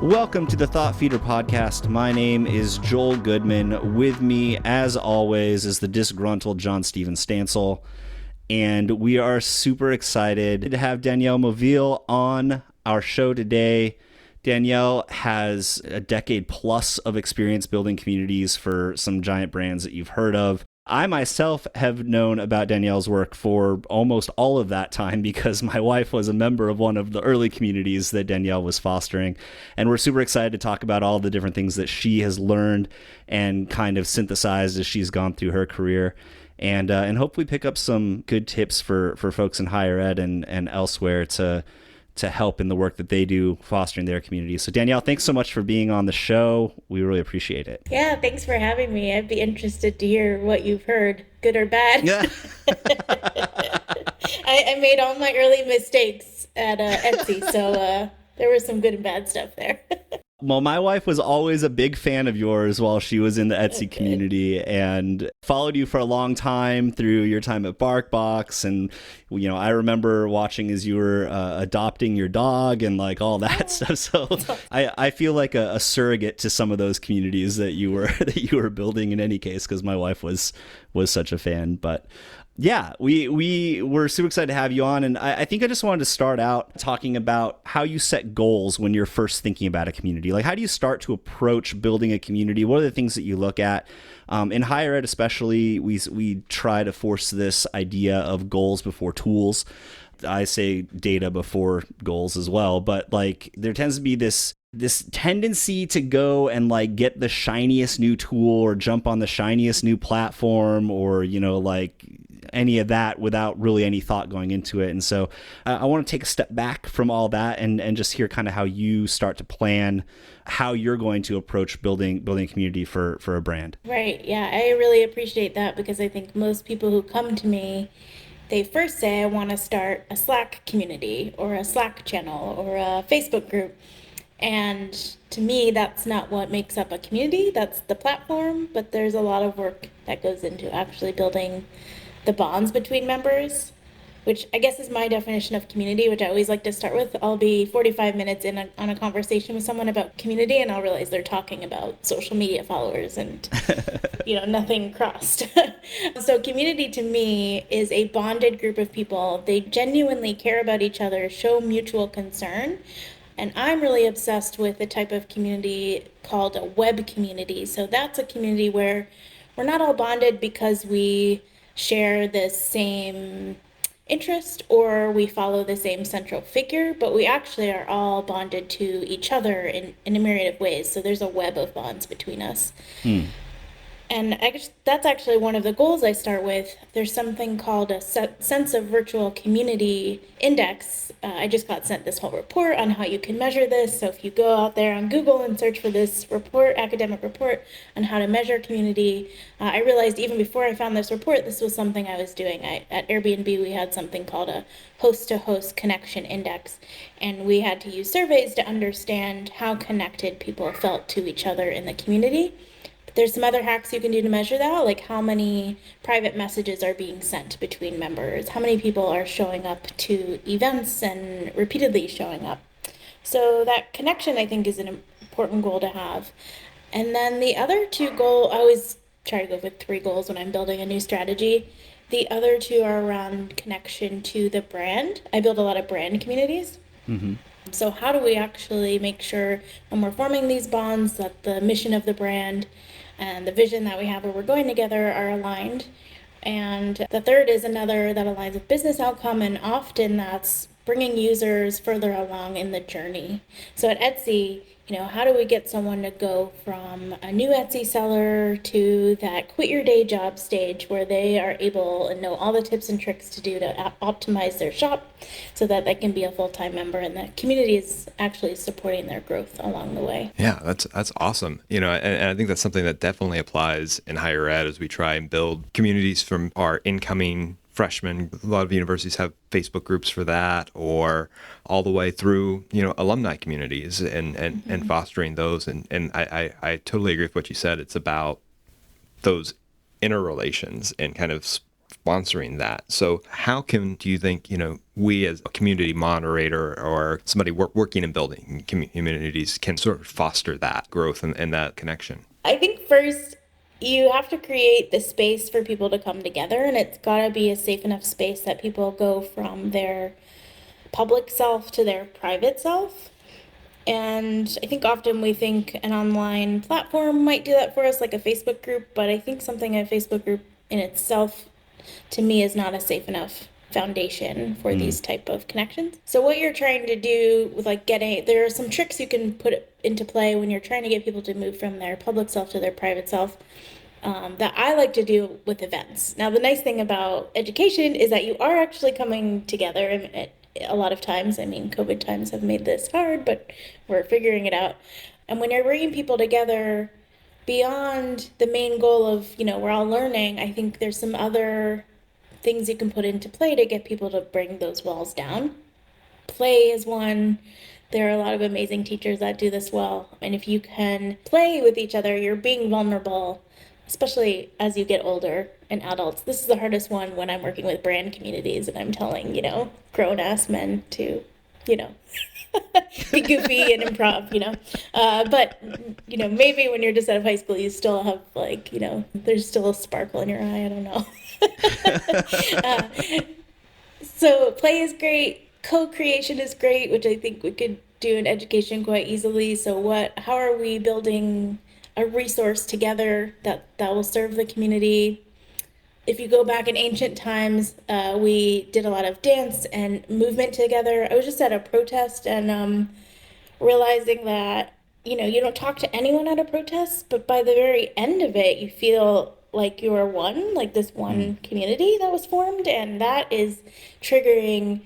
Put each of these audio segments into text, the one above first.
Welcome to the Thought Feeder podcast. My name is Joel Goodman. With me, as always, is the disgruntled John Steven Stansel. And we are super excited to have Danielle Maveal on our show today. Danielle has a decade plus of experience building communities for some giant brands that you've heard of. I myself have known about Danielle's work for almost all of that time because my wife was a member of one of the early communities that Danielle was fostering. And we're super excited to talk about all the different things that she has learned and kind of synthesized as she's gone through her career. And hopefully pick up some good tips for folks in higher ed and elsewhere to help in the work that they do fostering their community. So Danielle, thanks so much for being on the show. We really appreciate it. Yeah, thanks for having me. I'd be interested to hear what you've heard, good or bad. Yeah. I made all my early mistakes at Etsy, so there was some good and bad stuff there. Well, my wife was always a big fan of yours while she was in the Etsy community and followed you for a long time through your time at BarkBox. And, you know, I remember watching as you were adopting your dog and like all that stuff. So I feel like a surrogate to some of those communities that you were building in any case, because my wife was such a fan. But yeah, we were super excited to have you on. And I think I just wanted to start out talking about how you set goals when you're first thinking about a community. Like, how do you start to approach building a community? What are the things that you look at? In higher ed especially, we try to force this idea of goals before tools. I say data before goals as well. But like, there tends to be this tendency to go and like get the shiniest new tool or jump on the shiniest new platform or, you know, like any of that without really any thought going into it. And so I want to take a step back from all that and just hear kind of how you start to plan how you're going to approach building a community for a brand. Right. Yeah, I really appreciate that because I think most people who come to me, they first say, I want to start a Slack community or a Slack channel or a Facebook group. And to me, that's not what makes up a community. That's the platform, but there's a lot of work that goes into actually building the bonds between members, which I guess is my definition of community, which I always like to start with. I'll be 45 minutes on a conversation with someone about community, and I'll realize they're talking about social media followers and, nothing crossed. So community to me is a bonded group of people. They genuinely care about each other, show mutual concern. And I'm really obsessed with a type of community called a web community. So that's a community where we're not all bonded because we share the same interest or we follow the same central figure, but we actually are all bonded to each other in a myriad of ways. So there's a web of bonds between us. And that's actually one of the goals I start with. There's something called a sense of virtual community index. I just got sent this whole report on how you can measure this. So if you go out there on Google and search for this report, academic report on how to measure community, I realized even before I found this report, this was something I was doing. At Airbnb, we had something called a host-to-host connection index. And we had to use surveys to understand how connected people felt to each other in the community. There's some other hacks you can do to measure that, like how many private messages are being sent between members, how many people are showing up to events and repeatedly showing up. So that connection, I think, is an important goal to have. And then the other two goals, I always try to go with 3 goals when I'm building a new strategy. The other 2 are around connection to the brand. I build a lot of brand communities. Mm-hmm. So how do we actually make sure when we're forming these bonds that the mission of the brand and the vision that we have where we're going together are aligned? And the third is another that aligns with business outcome, and often that's bringing users further along in the journey. So at Etsy, how do we get someone to go from a new Etsy seller to that quit your day job stage where they are able and know all the tips and tricks to do to optimize their shop so that they can be a full-time member and the community is actually supporting their growth along the way. Yeah, that's awesome. And I think that's something that definitely applies in higher ed as we try and build communities from our incoming freshmen. A lot of universities have Facebook groups for that, or all the way through, alumni communities and fostering those. And I totally agree with what you said. It's about those interrelations and kind of sponsoring that. So how do you think, we as a community moderator or somebody working in building communities can sort of foster that growth and that connection? I think first you have to create the space for people to come together, and it's got to be a safe enough space that people go from their public self to their private self. And I think often we think an online platform might do that for us, like a Facebook group, but I think something a Facebook group in itself, to me, is not a safe enough foundation for these type of connections. So what you're trying to do with there are some tricks you can put into play when you're trying to get people to move from their public self to their private self, that I like to do with events. Now, the nice thing about education is that you are actually coming together, and a lot of times, I mean, COVID times have made this hard, but we're figuring it out. And when you're bringing people together beyond the main goal of, we're all learning, I think there's some other things you can put into play to get people to bring those walls down. Play is one. There are a lot of amazing teachers that do this well. And if you can play with each other, you're being vulnerable, especially as you get older and adults. This is the hardest one when I'm working with brand communities and I'm telling, grown-ass men to, be goofy and improv, but, maybe when you're just out of high school, you still have there's still a sparkle in your eye. I don't know. So play is great. Co-creation is great, which I think we could do in education quite easily. So how are we building a resource together that will serve the community? If you go back in ancient times, we did a lot of dance and movement together. I was just at a protest and realizing that, you don't talk to anyone at a protest, but by the very end of it, you feel like you are one, like this one community that was formed, and that is triggering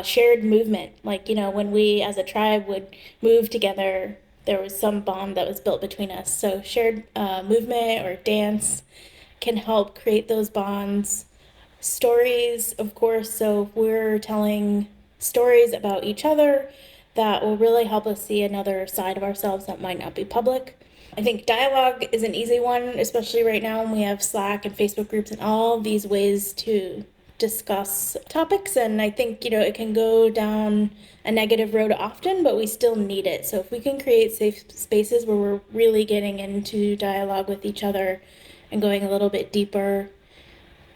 shared movement. When we as a tribe would move together, there was some bond that was built between us. So shared movement or dance can help create those bonds. Stories, of course, so if we're telling stories about each other, that will really help us see another side of ourselves that might not be public. I think dialogue is an easy one, especially right now when we have Slack and Facebook groups and all these ways to discuss topics. And I think, it can go down a negative road often, but we still need it. So if we can create safe spaces where we're really getting into dialogue with each other and going a little bit deeper,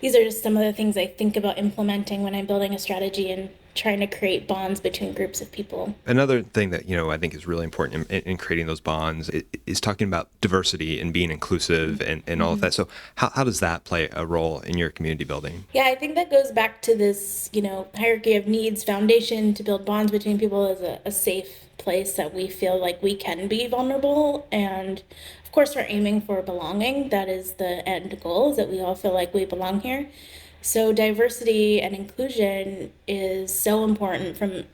these are just some of the things I think about implementing when I'm building a strategy and trying to create bonds between groups of people. Another thing that, I think is really important in creating those bonds is talking about diversity and being inclusive and all of that. So how does that play a role in your community building? Yeah, I think that goes back to this, hierarchy of needs foundation to build bonds between people as a safe place that we feel like we can be vulnerable. And of course, we're aiming for belonging. That is the end goal, is that we all feel like we belong here. So diversity and inclusion is so important from,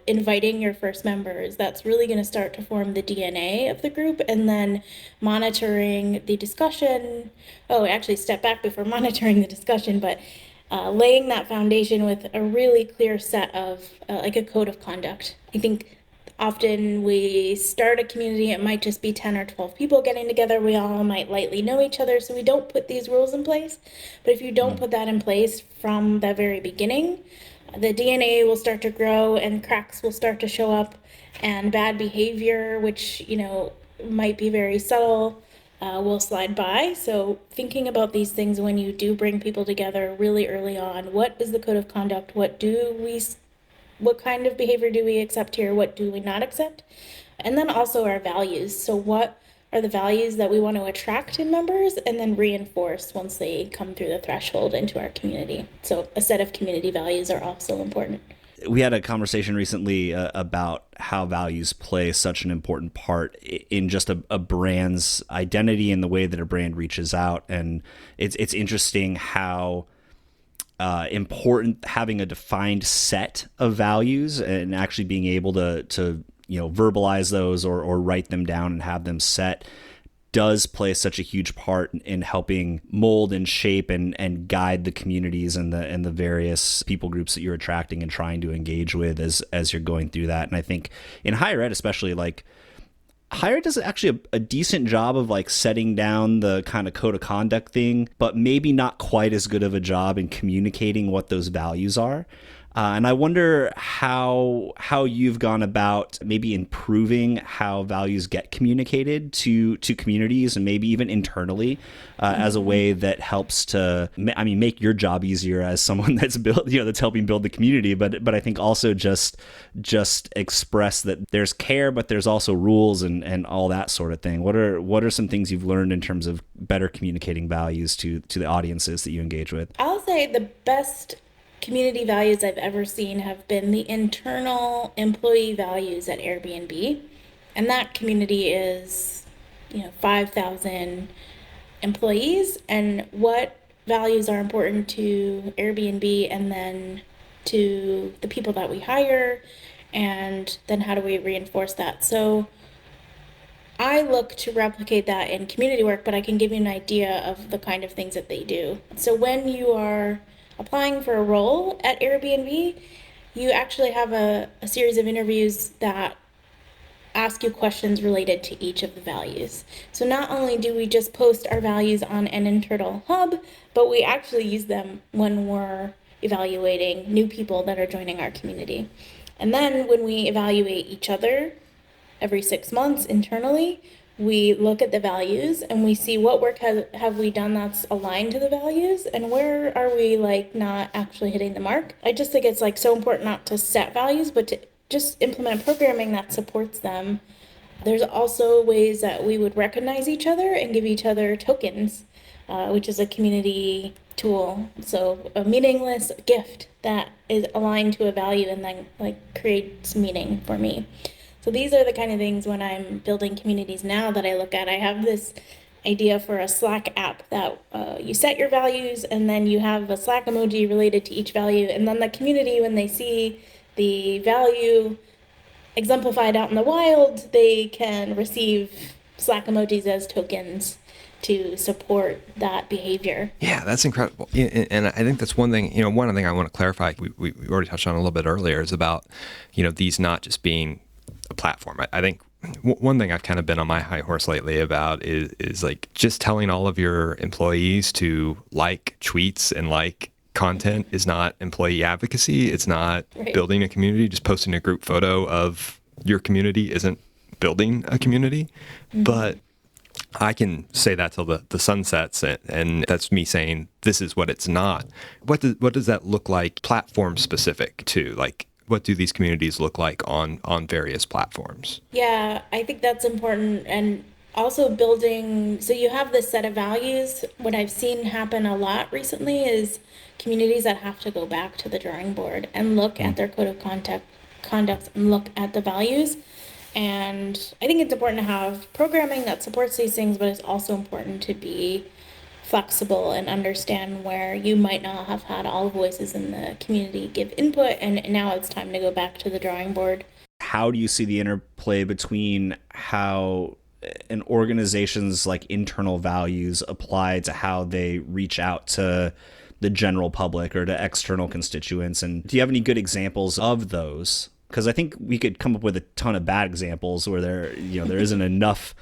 inviting your first members. That's really going to start to form the DNA of the group, and then monitoring the discussion. Oh, actually step back before monitoring the discussion, but laying that foundation with a really clear set of like a code of conduct. I think often we start a community, it might just be 10 or 12 people getting together. We all might lightly know each other, so we don't put these rules in place. But if you don't put that in place from the very beginning, the DNA will start to grow and cracks will start to show up, and bad behavior, which, might be very subtle, will slide by. So thinking about these things when you do bring people together really early on, what is the code of conduct? What kind of behavior do we accept here? What do we not accept? And then also our values. So what are the values that we want to attract in members and then reinforce once they come through the threshold into our community? So a set of community values are also important. We had a conversation recently about how values play such an important part in just a brand's identity and the way that a brand reaches out. And it's interesting how important having a defined set of values and actually being able to verbalize those or write them down and have them set does play such a huge part in helping mold and shape and guide the communities and the various people groups that you're attracting and trying to engage with as you're going through that. And I think in higher ed, especially, Hire does actually a decent job of like setting down the kind of code of conduct thing, but maybe not quite as good of a job in communicating what those values are. And I wonder how you've gone about maybe improving how values get communicated to communities and maybe even internally as a way that helps to, I mean, make your job easier as someone that's that's helping build the community. But I think also just express that there's care, but there's also rules and all that sort of thing. What are some things you've learned in terms of better communicating values to the audiences that you engage with? I'll say the best community values I've ever seen have been the internal employee values at Airbnb. And that community is, 5,000 employees, and what values are important to Airbnb and then to the people that we hire, and then how do we reinforce that? So I look to replicate that in community work, but I can give you an idea of the kind of things that they do. So when you are applying for a role at Airbnb, you actually have a series of interviews that ask you questions related to each of the values. So not only do we just post our values on an internal hub, but we actually use them when we're evaluating new people that are joining our community. And then when we evaluate each other every 6 months internally, we look at the values and we see what work have we done that's aligned to the values and where are we like not actually hitting the mark. I just think it's like so important not to set values, but to just implement programming that supports them. There's also ways that we would recognize each other and give each other tokens, which is a community tool. So a meaningless gift that is aligned to a value and then like creates meaning for me. So these are the kind of things when I'm building communities now that I look at. I have this idea for a Slack app that you set your values and then you have a Slack emoji related to each value. And then the community, when they see the value exemplified out in the wild, they can receive Slack emojis as tokens to support that behavior. Yeah, that's incredible. And I think that's one thing, one thing I want to clarify, we already touched on a little bit earlier, is about, these not just being a platform. I think one thing I've kind of been on my high horse lately about is like just telling all of your employees to like tweets and like content is not employee advocacy. It's not building a community. Just posting a group photo of your community isn't building a community. Mm-hmm. But I can say that till the sun sets, and that's me saying this is what it's not. What does that look like platform specific to? Like, what do these communities look like on various platforms? Yeah, I think that's important. And also building, so you have this set of values. What I've seen happen a lot recently is communities that have to go back to the drawing board and look at their code of conduct and look at the values. And I think it's important to have programming that supports these things, but it's also important to be flexible and understand where you might not have had all voices in the community give input, and now it's time to go back to the drawing board. How do you see the interplay between how an organization's like internal values apply to how they reach out to the general public or to external constituents? And do you have any good examples of those? Because I think we could come up with a ton of bad examples where there isn't enough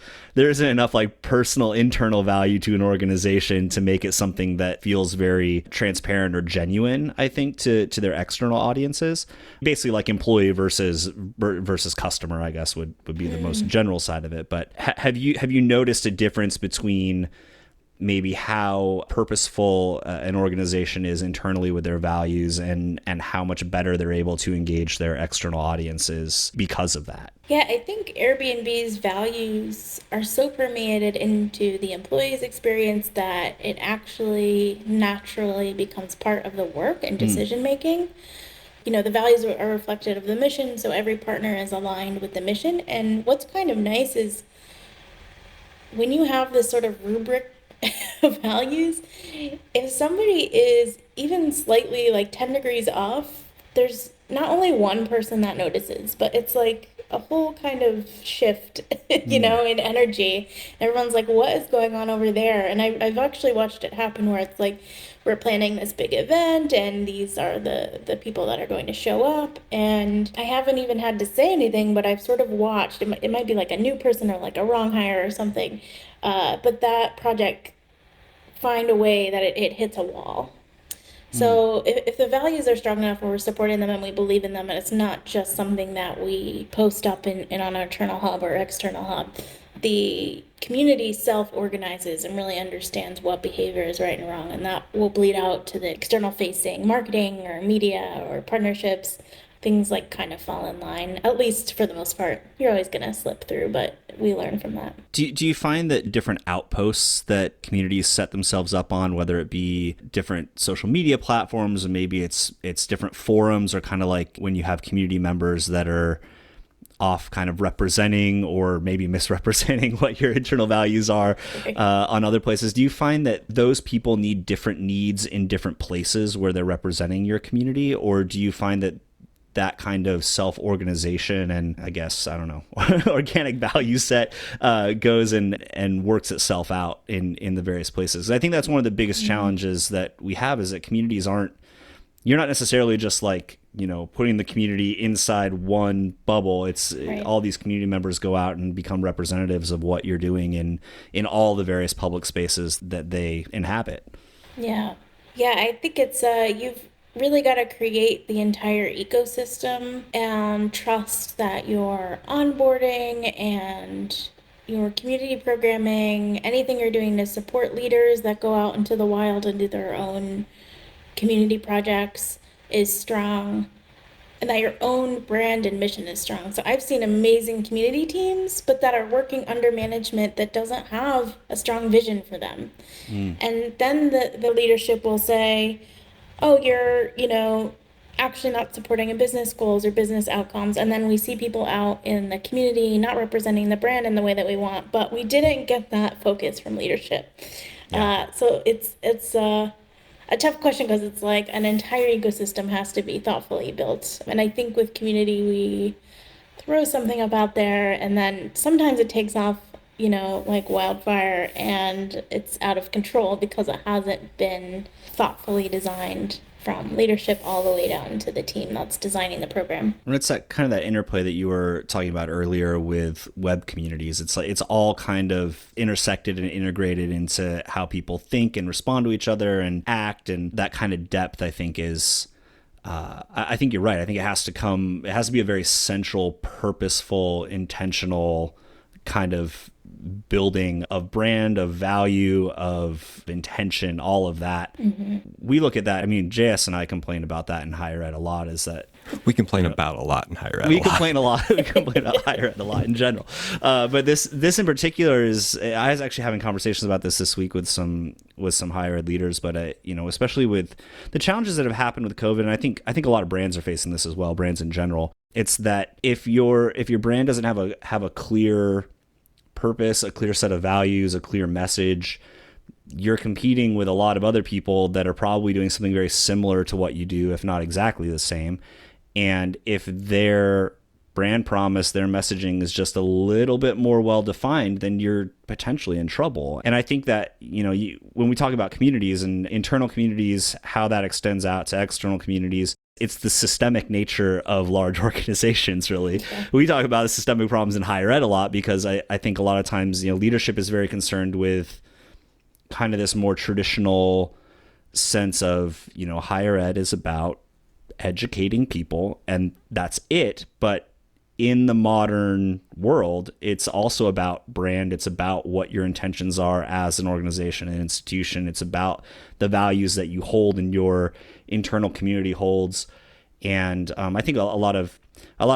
like personal internal value to an organization to make it something that feels very transparent or genuine, I think, to their external audiences. Basically like employee versus customer, I guess would be the most general side of it. But have you noticed a difference between maybe how purposeful an organization is internally with their values and how much better they're able to engage their external audiences because of that? Yeah, I think Airbnb's values are so permeated into the employee's experience that it actually naturally becomes part of the work and decision making. The values are reflected of the mission, so every partner is aligned with the mission. And what's kind of nice is when you have this sort of rubric values, if somebody is even slightly like 10 degrees off, there's not only one person that notices, but it's like a whole kind of shift, in energy. Everyone's like, what is going on over there? And I've actually watched it happen where it's like, we're planning this big event and these are the people that are going to show up. And I haven't even had to say anything, but I've sort of watched. It might be like a new person or like a wrong hire or something. But that project find a way that it hits a wall. So if the values are strong enough and we're supporting them and we believe in them, and it's not just something that we post up in on our internal hub or external hub, the community self-organizes and really understands what behavior is right and wrong, and that will bleed out to the external facing marketing or media or partnerships. Things like kind of fall in line, at least for the most part. You're always going to slip through, but we learn from that. Do you find that different outposts that communities set themselves up on, whether it be different social media platforms, or maybe it's different forums, or kind of like when you have community members that are off kind of representing or maybe misrepresenting what your internal values are on other places, do you find that those people need different needs in different places where they're representing your community? Or do you find that kind of self-organization and, I guess, I don't know, organic value set goes and works itself out in the various places? I think that's one of the biggest challenges that we have, is that communities you're not necessarily just like, putting the community inside one bubble. It's right. All these community members go out and become representatives of what you're doing in all the various public spaces that they inhabit. Yeah, I think it's you've really got to create the entire ecosystem and trust that your onboarding and your community programming, anything you're doing to support leaders that go out into the wild and do their own community projects is strong, and that your own brand and mission is strong. So I've seen amazing community teams, but that are working under management that doesn't have a strong vision for them. And then the leadership will say, oh, you're, actually not supporting a business goals or business outcomes. And then we see people out in the community not representing the brand in the way that we want, but we didn't get that focus from leadership. Yeah. So it's a tough question, because it's like an entire ecosystem has to be thoughtfully built. And I think with community, we throw something up out there, and then sometimes it takes off, like wildfire, and it's out of control because it hasn't been thoughtfully designed from leadership all the way down to the team that's designing the program. And it's that kind of that interplay that you were talking about earlier with web communities. It's like it's all kind of intersected and integrated into how people think and respond to each other and act, and that kind of depth, I think, is I think you're right. I think it has to be a very central, purposeful, intentional kind of building of brand, of value, of intention, all of that. We look at that. I mean, JS and I complain about that in higher ed a lot, is that we complain about a lot in higher ed. We complain a lot. We complain about higher ed a lot in general. But this in particular is, I was actually having conversations about this week with some higher ed leaders, but especially with the challenges that have happened with COVID, and I think a lot of brands are facing this as well, brands in general. It's that if your brand doesn't have a clear purpose, a clear set of values, a clear message, you're competing with a lot of other people that are probably doing something very similar to what you do, if not exactly the same. And if their brand promise, their messaging is just a little bit more well-defined, then you're potentially in trouble. And I think that, when we talk about communities and internal communities, how that extends out to external communities, it's the systemic nature of large organizations, really. Okay. We talk about the systemic problems in higher ed a lot, because I think a lot of times, leadership is very concerned with kind of this more traditional sense of, higher ed is about educating people and that's it. But in the modern world, it's also about brand. It's about what your intentions are as an organization and institution. It's about the values that you hold and your internal community holds. And I think a lot of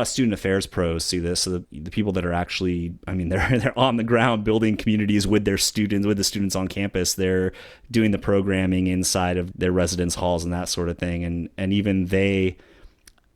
student affairs pros see this. So the people that are actually, they're on the ground building communities with their students, with the students on campus. They're doing the programming inside of their residence halls and that sort of thing. And even they,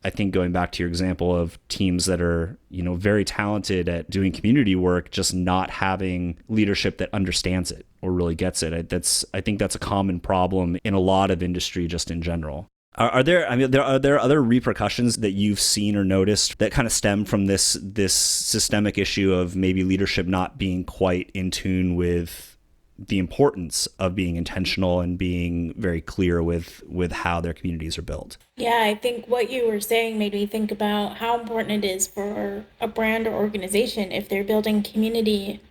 I think, going back to your example of teams that are, very talented at doing community work, just not having leadership that understands it or really gets it. I think that's a common problem in a lot of industry just in general. Are there? I mean, are there other repercussions that you've seen or noticed that kind of stem from this systemic issue of maybe leadership not being quite in tune with the importance of being intentional and being very clear with how their communities are built? Yeah, I think what you were saying made me think about how important it is for a brand or organization, if they're building community,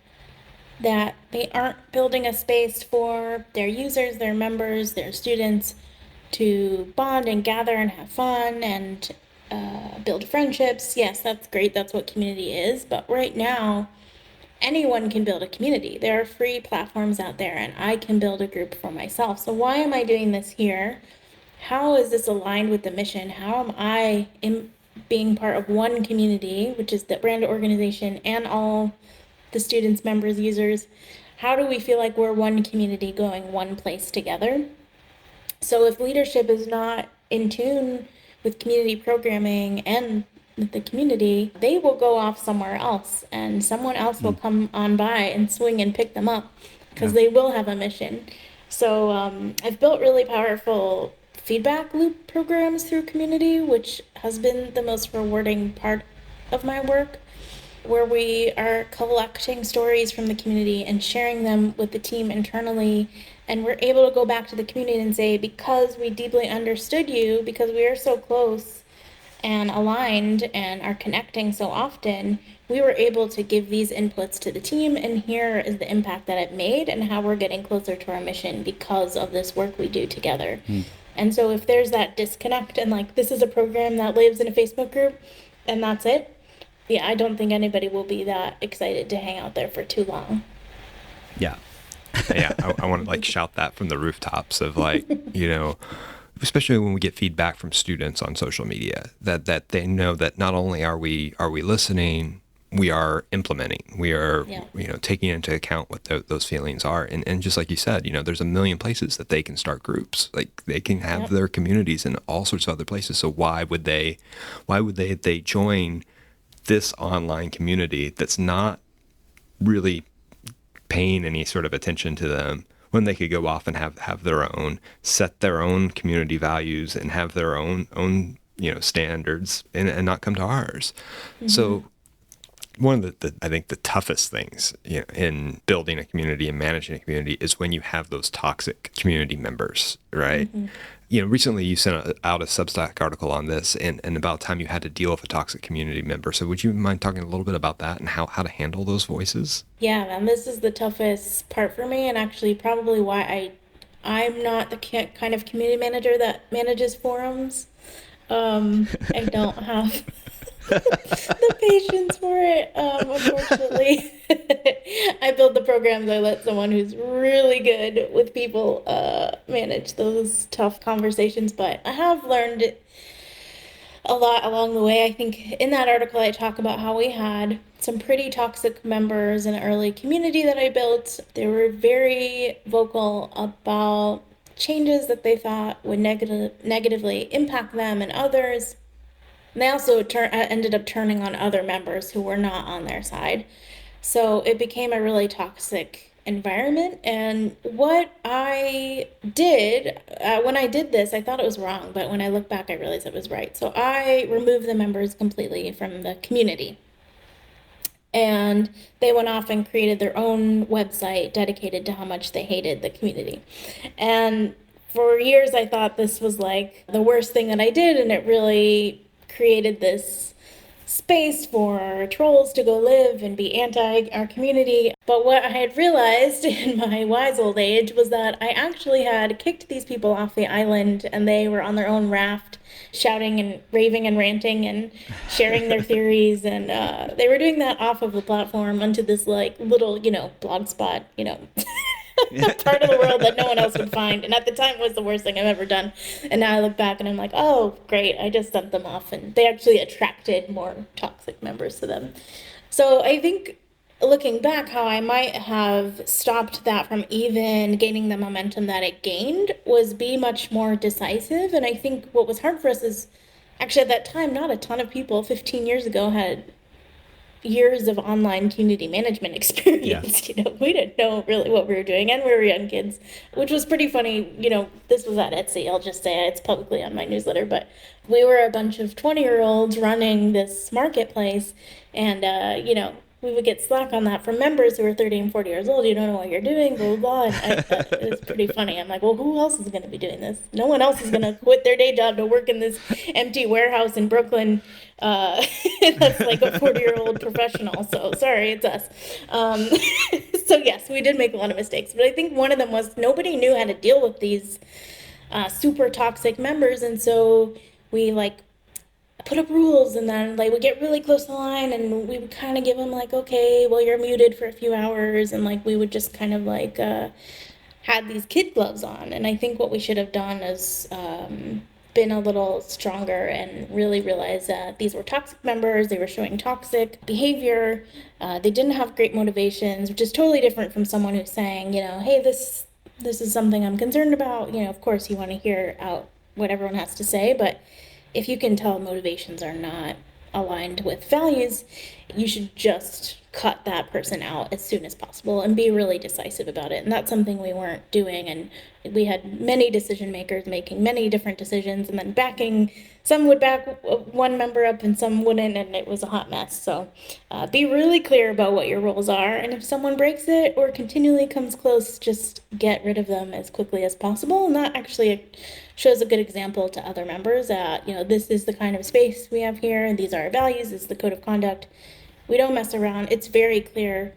that they aren't building a space for their users, their members, their students to bond and gather and have fun and build friendships. Yes, that's great. That's what community is. But right now, anyone can build a community. There are free platforms out there, and I can build a group for myself. So why am I doing this here? How is this aligned with the mission? How am I being part of one community, which is the brand organization and all the students, members, users? How do we feel like we're one community going one place together? So if leadership is not in tune with community programming and with the community, they will go off somewhere else, and someone else will come on by and swing and pick them up because they will have a mission. So I've built really powerful feedback loop programs through community, which has been the most rewarding part of my work, where we are collecting stories from the community and sharing them with the team internally. And we're able to go back to the community and say, because we deeply understood you, because we are so close and aligned and are connecting so often, we were able to give these inputs to the team, and here is the impact that it made and how we're getting closer to our mission because of this work we do together. And so if there's that disconnect and like, this is a program that lives in a Facebook group and that's it, yeah, I don't think anybody will be that excited to hang out there for too long. Yeah. Yeah, I want to like shout that from the rooftops of like, especially when we get feedback from students on social media, that they know that not only are we listening, we are implementing, we are taking into account what those feelings are, and just like you said, there's a million places that they can start groups, like they can have their communities in all sorts of other places. So why would they if they join this online community that's not really paying any sort of attention to them, when they could go off and have their own, set their own community values and have their own standards and not come to ours. So one of the I think the toughest things in building a community and managing a community is when you have those toxic community members, right? Recently you sent out a Substack article on this and about time you had to deal with a toxic community member. So would you mind talking a little bit about that and how to handle those voices? Yeah, and this is the toughest part for me, and actually probably why I'm not the kind of community manager that manages forums. I don't have the patience for it, unfortunately. I build the programs. I let someone who's really good with people manage those tough conversations, but I have learned a lot along the way. I think in that article I talk about how we had some pretty toxic members in an early community that I built. They were very vocal about changes that they thought would negatively impact them and others. And they also ended up turning on other members who were not on their side. So it became a really toxic environment. And what I did, when I did this, I thought it was wrong. But when I look back, I realized it was right. So I removed the members completely from the community. And they went off and created their own website dedicated to how much they hated the community. And for years, I thought this was like the worst thing that I did. And it really created this space for trolls to go live and be anti our community. But what I had realized in my wise old age was that I actually had kicked these people off the island, and they were on their own raft, shouting and raving and ranting and sharing their theories. And they were doing that off of the platform onto this like little, blog spot, part of the world that no one else would find. And at the time it was the worst thing I've ever done. And now I look back and I'm like, oh, great, I just sent them off. And they actually attracted more toxic members to them. So I think looking back, how I might have stopped that from even gaining the momentum that it gained was be much more decisive. And I think what was hard for us is actually at that time, not a ton of people 15 years ago had years of online community management experience. You know, we didn't know really what we were doing, and we were young kids, which was pretty funny. You know, this was at Etsy. I'll just say it's publicly on my newsletter, but we were a bunch of 20-year-olds running this marketplace, and you know, we would get slack on that from members who were 30 and 40 years old. You don't know what you're doing, blah, blah, blah. And it was pretty funny. I'm like, well, who else is going to be doing this? No one else is going to quit their day job to work in this empty warehouse in Brooklyn. That's like a 40-year-old professional. So sorry, it's us. So yes, we did make a lot of mistakes. But I think one of them was nobody knew how to deal with these super toxic members. And so we like put up rules, and then like we get really close to the line, and we would kind of give them like, okay, well, you're muted for a few hours, and like we would just kind of like had these kid gloves on. And I think what we should have done is been a little stronger and really realize that these were toxic members. They were showing toxic behavior. They didn't have great motivations, which is totally different from someone who's saying, you know, hey, this is something I'm concerned about. You know, of course you want to hear out what everyone has to say, but if you can tell motivations are not aligned with values, you should just cut that person out as soon as possible and be really decisive about it. And that's something we weren't doing. And we had many decision makers making many different decisions, and then backing, some would back one member up and some wouldn't, and it was a hot mess. So be really clear about what your roles are. And if someone breaks it or continually comes close, just get rid of them as quickly as possible. And that actually shows a good example to other members that, you know, this is the kind of space we have here, and these are our values, this is the code of conduct. We don't mess around. It's very clear.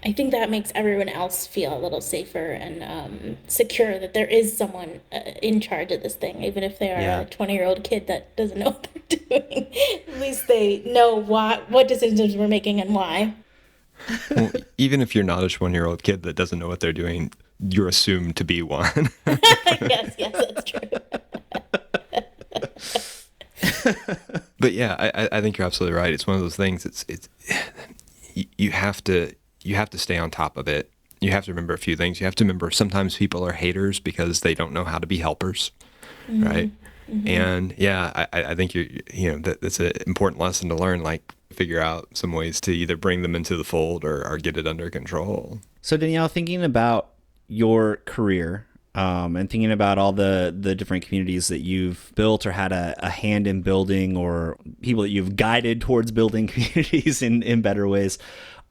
I think that makes everyone else feel a little safer and secure that there is someone in charge of this thing, even if they are a 20-year-old kid that doesn't know what they're doing. At least they know what decisions we're making and why. Well, even if you're not a 20-year-old kid that doesn't know what they're doing, you're assumed to be one. Yes, that's true. But yeah, I think you're absolutely right. It's one of those things. It's you have to stay on top of it. You have to remember a few things. You have to remember sometimes people are haters because they don't know how to be helpers, right? Mm-hmm. And yeah, I think that's an important lesson to learn. Like, figure out some ways to either bring them into the fold or get it under control. So Danielle, thinking about your career, and thinking about all the different communities that you've built or had a hand in building, or people that you've guided towards building communities in better ways,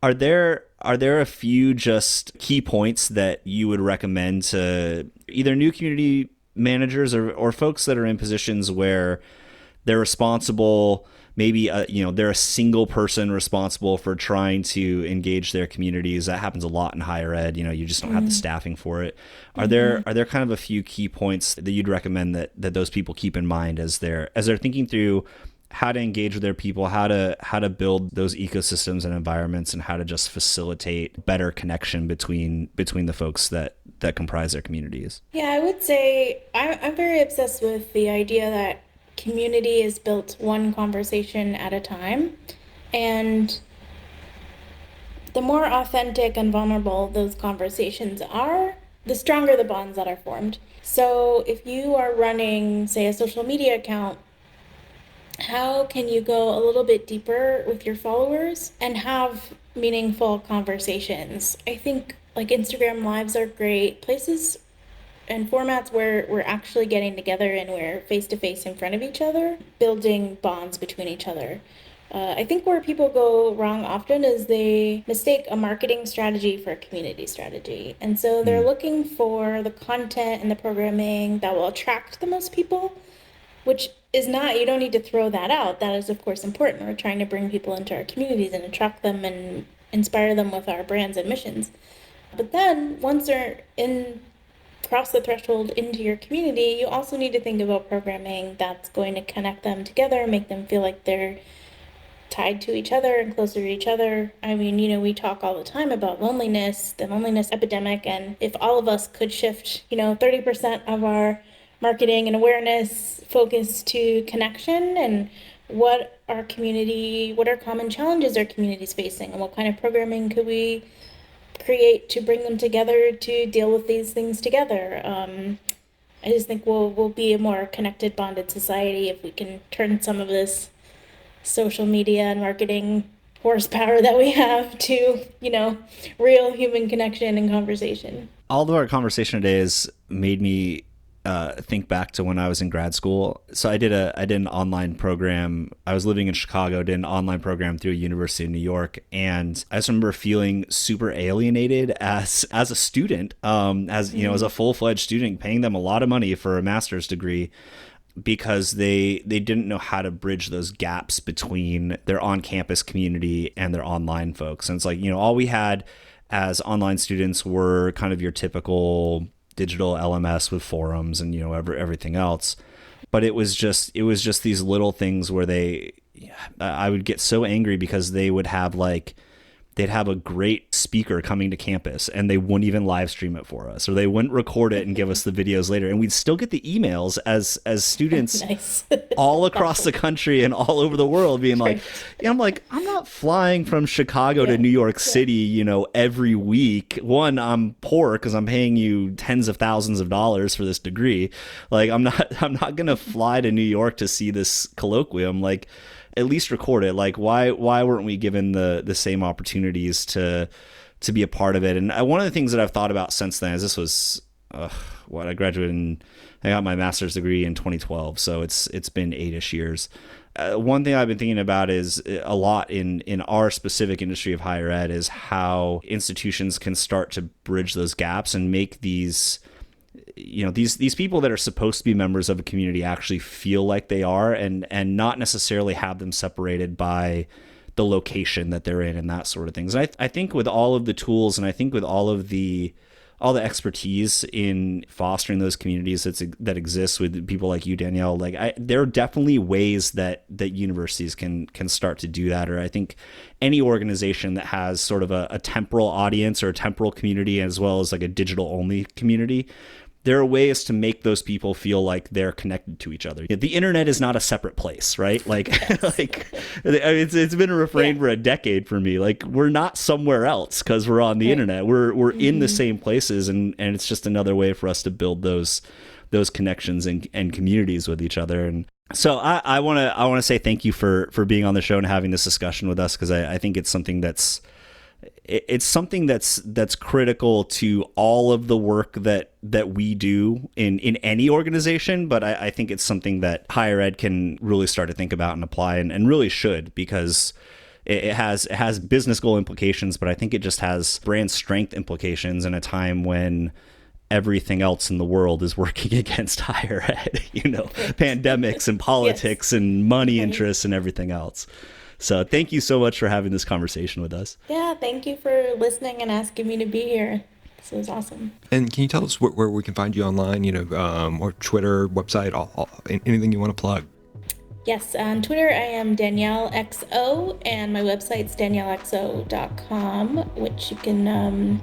are there a few just key points that you would recommend to either new community managers or folks that are in positions where they're responsible, maybe they're a single person responsible for trying to engage their communities? That happens a lot in higher ed. You know, you just don't have the staffing for it. Are there kind of a few key points that you'd recommend that those people keep in mind as they're thinking through how to engage with their people, how to build those ecosystems and environments, and how to just facilitate better connection between the folks that comprise their communities? Yeah, I would say I'm very obsessed with the idea that community is built one conversation at a time, and the more authentic and vulnerable those conversations are, the stronger the bonds that are formed. So if you are running, say, a social media account, how can you go a little bit deeper with your followers and have meaningful conversations? I think like Instagram lives are great places and formats where we're actually getting together and we're face to face in front of each other, building bonds between each other. I think where people go wrong often is they mistake a marketing strategy for a community strategy. And so they're looking for the content and the programming that will attract the most people, which is not, you don't need to throw that out. That is, of course, important. We're trying to bring people into our communities and attract them and inspire them with our brands and missions. But then once they're cross the threshold into your community, you also need to think about programming that's going to connect them together, make them feel like they're tied to each other and closer to each other. I mean, we talk all the time about loneliness, the loneliness epidemic, and if all of us could shift, 30% of our marketing and awareness focus to connection and what are common challenges our communities facing, and what kind of programming could we create to bring them together to deal with these things together. I just think we'll be a more connected, bonded society if we can turn some of this social media and marketing horsepower that we have to, real human connection and conversation. All of our conversation today has made me think back to when I was in grad school. So I did an online program. I was living in Chicago, did an online program through University of New York, and I just remember feeling super alienated as a student, as a full-fledged student, paying them a lot of money for a master's degree, because they didn't know how to bridge those gaps between their on-campus community and their online folks. And it's like, all we had as online students were kind of your typical digital LMS with forums and everything else, but it was just these little things where I would get so angry because they'd have a great speaker coming to campus and they wouldn't even live stream it for us, or they wouldn't record it and give us the videos later, and we'd still get the emails as students Nice. all across the country and all over the world being like, I'm not flying from Chicago to New York City, every week. One, I'm poor because I'm paying you tens of thousands of dollars for this degree. Like, I'm not going to fly to New York to see this colloquium. Like, at least record it. Like, why weren't we given the same opportunities to be a part of it? And one of the things that I've thought about since then is this was I graduated and I got my master's degree in 2012, so it's been 8-ish years. One thing I've been thinking about is a lot in our specific industry of higher ed is how institutions can start to bridge those gaps and make these people that are supposed to be members of a community actually feel like they are, and not necessarily have them separated by the location that they're in and that sort of things. And I think with all of the tools, and I think with all the expertise in fostering those communities that exist with people like you, Danielle, there are definitely ways that universities can start to do that. Or I think any organization that has sort of a temporal audience or a temporal community, as well as like a digital only community, there are ways to make those people feel like they're connected to each other. The internet is not a separate place, right? Like, it's been a refrain for a decade for me. Like, we're not somewhere else because we're on the internet. We're in the same places, and it's just another way for us to build those connections and communities with each other. And so I want to say thank you for being on the show and having this discussion with us, because I think it's something that's critical to all of the work that we do in any organization. But I think it's something that higher ed can really start to think about and apply, and really should, because it has business goal implications, but I think it just has brand strength implications in a time when everything else in the world is working against higher ed, pandemics and politics and money interests and everything else. So thank you so much for having this conversation with us. Yeah, thank you for listening and asking me to be here. This was awesome. And can you tell us where we can find you online, or Twitter, website, anything you want to plug? Yes, on Twitter I am Danielle XO, and my website's daniellexo.com, which you can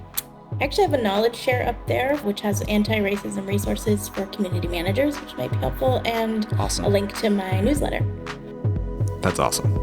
I actually have a knowledge share up there, which has anti-racism resources for community managers, which might be helpful, and awesome. A link to my newsletter. That's awesome.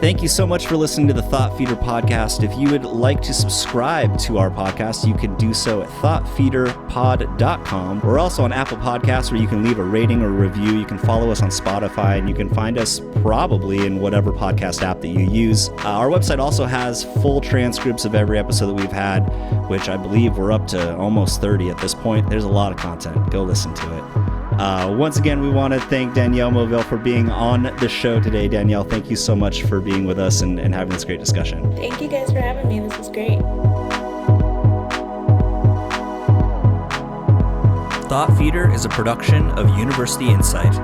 Thank you so much for listening to the Thought Feeder podcast. If you would like to subscribe to our podcast, you can do so at thoughtfeederpod.com. We're also on Apple Podcasts, where you can leave a rating or review. You can follow us on Spotify, and you can find us probably in whatever podcast app that you use. Our website also has full transcripts of every episode that we've had, which I believe we're up to almost 30 at this point. There's a lot of content. Go listen to it. Once again, we want to thank Danielle Maveal for being on the show today. Danielle, thank you so much for being with us and having this great discussion. Thank you guys for having me. This was great. Thought Feeder is a production of University Insight.